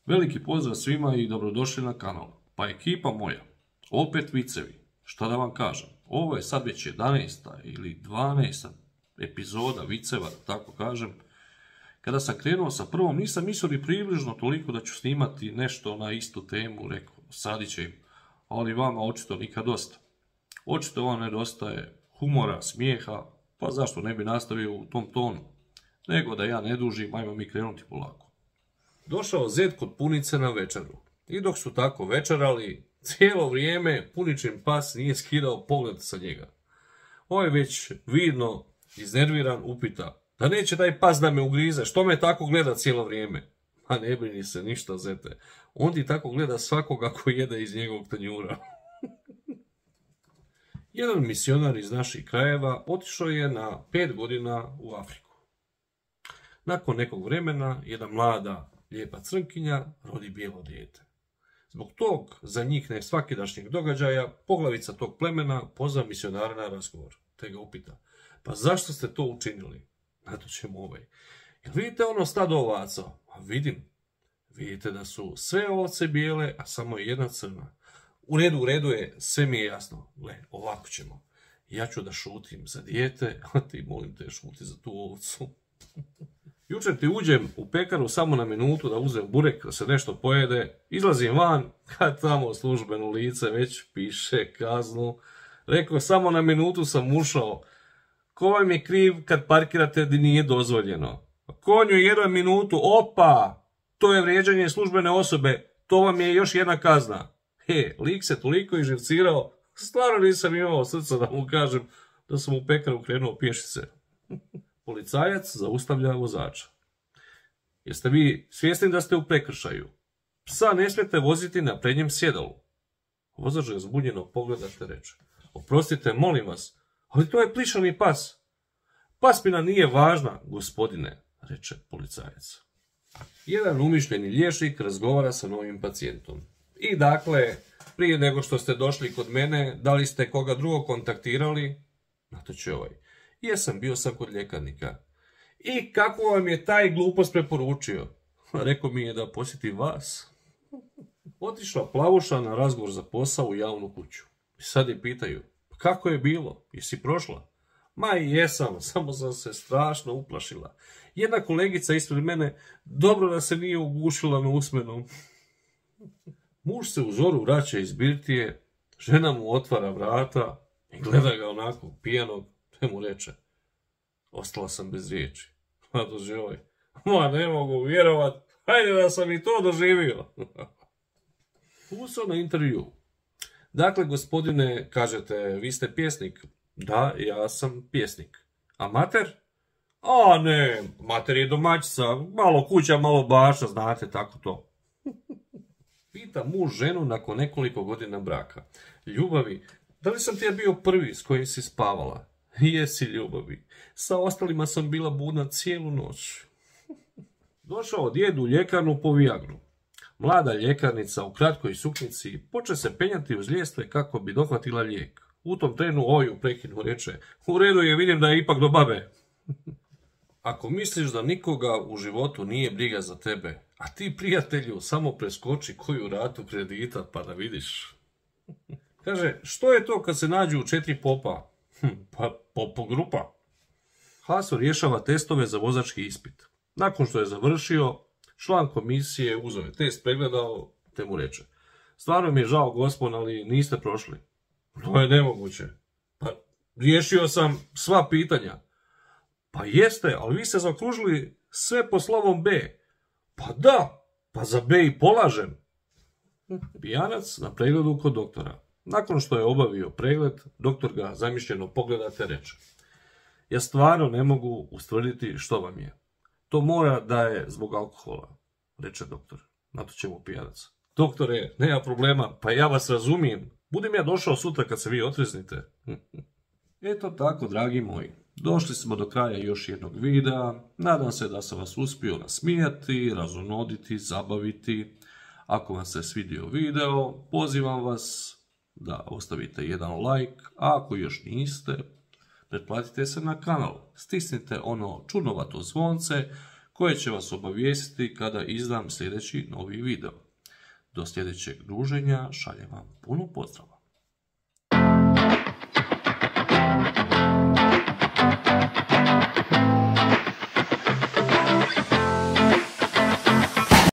Veliki pozdrav svima i dobrodošli na kanal. Pa ekipa moja, opet vicevi. Šta da vam kažem, ovo je sad već 11. ili 12. epizoda viceva, da tako kažem. Kada sam krenuo sa prvom, nisam mislio ni približno toliko da ću snimati nešto na istu temu, rekao, sadit će im, ali vama očito nikad dosta. Očito vam nedostaje humora, smijeha, pa zašto ne bi nastavio u tom tonu. Nego da ja ne dužim, ajmo mi krenuti polako. Došao Zed kod punice na večeru. I dok su tako večerali, cijelo vrijeme puničin pas nije skidao pogled sa njega. Ovaj već vidno iznerviran upita, da neće taj pas da me ugrize, što me tako gleda cijelo vrijeme? A ne brini se ništa, Zete, on ti tako gleda svakoga ko jede iz njegovog tanjura. Jedan misionar iz naših krajeva otišao je na 5 godina u Afriku. Nakon nekog vremena, jedna mlada, lijepa crnkinja rodi bijelo dijete. Zbog tog, za njih ne svakidašnjeg događaja, poglavica tog plemena pozva misionara na razgovor, te ga upita, pa zašto ste to učinili? Na to ćemo jel vidite ono stado ovaca? A vidim. Vidite da su sve ovce bijele, a samo jedna crna. U redu je, sve mi je jasno. Gle, ovako ćemo. Ja ću da šutim za dijete, a ti molim te šuti za tu ovcu. Jučer ti uđem u pekaru samo na minutu da uzem burek, da se nešto pojede, izlazim van, kad tamo službeno lice već piše kaznu. Rekao, samo na minutu sam ušao. Ko vam je kriv kad parkirate gdje nije dozvoljeno? Konju 1 minutu, opa! To je vrijeđanje službene osobe, to vam je još jedna kazna. Lik se toliko iživcirao, stvarno nisam imao srca da mu kažem da sam u pekaru krenuo pješice. Policajac zaustavlja vozača. Jeste vi svjesni da ste u prekršaju? Psa ne smijete voziti na prednjem sjedalu. Vozač ga zbunjeno pogleda te reče. Oprostite, molim vas, ali to je plišani pas. Paspina nije važna, gospodine, reče policajac. Jedan umišljeni liječnik razgovara sa novim pacijentom. I dakle, prije nego što ste došli kod mene, da li ste koga drugog kontaktirali? Na to će Jesam, bio sam kod ljekarnika. I kako vam je taj glupost preporučio? Rekao mi je da posjeti vas. Otišla plavuša na razgovor za posao u javnu kuću. I sad je pitaju, kako je bilo? Jesi prošla? Ma i jesam, samo sam se strašno uplašila. Jedna kolegica ispred mene, dobro da se nije ugušila na usmenom. Muž se u zoru vraća iz birtije, žena mu otvara vrata i gleda ga onako pijanog, te mu reče, ostala sam bez riječi. A doživoj, ma ne mogu vjerovat, hajde da sam i to doživio. Usao na intervju. Dakle, gospodine, kažete, vi ste pjesnik. Da, ja sam pjesnik. A mater? A ne, mater je domaćica, malo kuća, malo baša, znate, tako to. Pita muž ženu nakon nekoliko godina braka. Ljubavi, da li sam ti ja bio prvi s kojim si spavala? Jesi, ljubavi. Sa ostalima sam bila budna cijelu noć. Došao djed u ljekarnu po Viagru. Mlada ljekarnica u kratkoj suknjici poče se penjati uz ljestve kako bi dohvatila lijek. U tom trenu oju prekinu reče, u redu je, vidim da je ipak do babe. Ako misliš da nikoga u životu nije briga za tebe, a ti, prijatelju, samo preskoči koju ratu kredita pa da vidiš. Kaže, što je to kad se nađu 4 popa? Pa popo grupa. Haso rješava testove za vozački ispit. Nakon što je završio, član komisije uzeo je test, pregledao, te mu reče, stvarno mi je žao, gospon, ali niste prošli. To je nemoguće. Pa riješio sam sva pitanja. Pa jeste, ali vi ste zaokružili sve po slovom B. Pa da, pa za B i polažem. Pijanac na pregledu kod doktora. Nakon što je obavio pregled, doktor ga zamišljeno pogleda te reče. Ja stvarno ne mogu ustvrditi što vam je. To mora da je zbog alkohola, reče doktor. Na to će mu pijanac. Doktore, nema problema, pa ja vas razumijem. Budem ja došao sutra kad se vi otreznite. Eto tako, dragi moji. Došli smo do kraja još jednog videa. Nadam se da sam vas uspio nasmijati, razonoditi, zabaviti. Ako vam se svidio video, pozivam vas da ostavite jedan like, a ako još niste, pretplatite se na kanal. Stisnite ono čudnovato zvonce koje će vas obavijestiti kada izdam sljedeći novi video. Do sljedećeg druženja šaljem vam puno pozdrava.